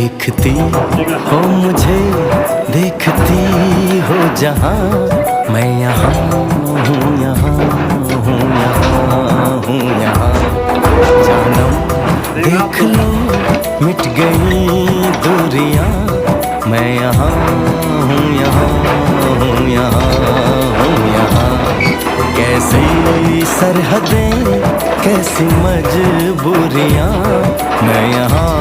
देखती हो मुझे, देखती हो जहाँ, मैं यहाँ हूँ, यहाँ हूँ, यहाँ हूँ, यहाँ। जानम देख लो मिट गई दूरियां, मैं यहाँ हूँ, यहाँ हूँ, यहाँ हूँ, यहाँ। कैसी सरहदें, कैसी मजबूरियां, मैं यहाँ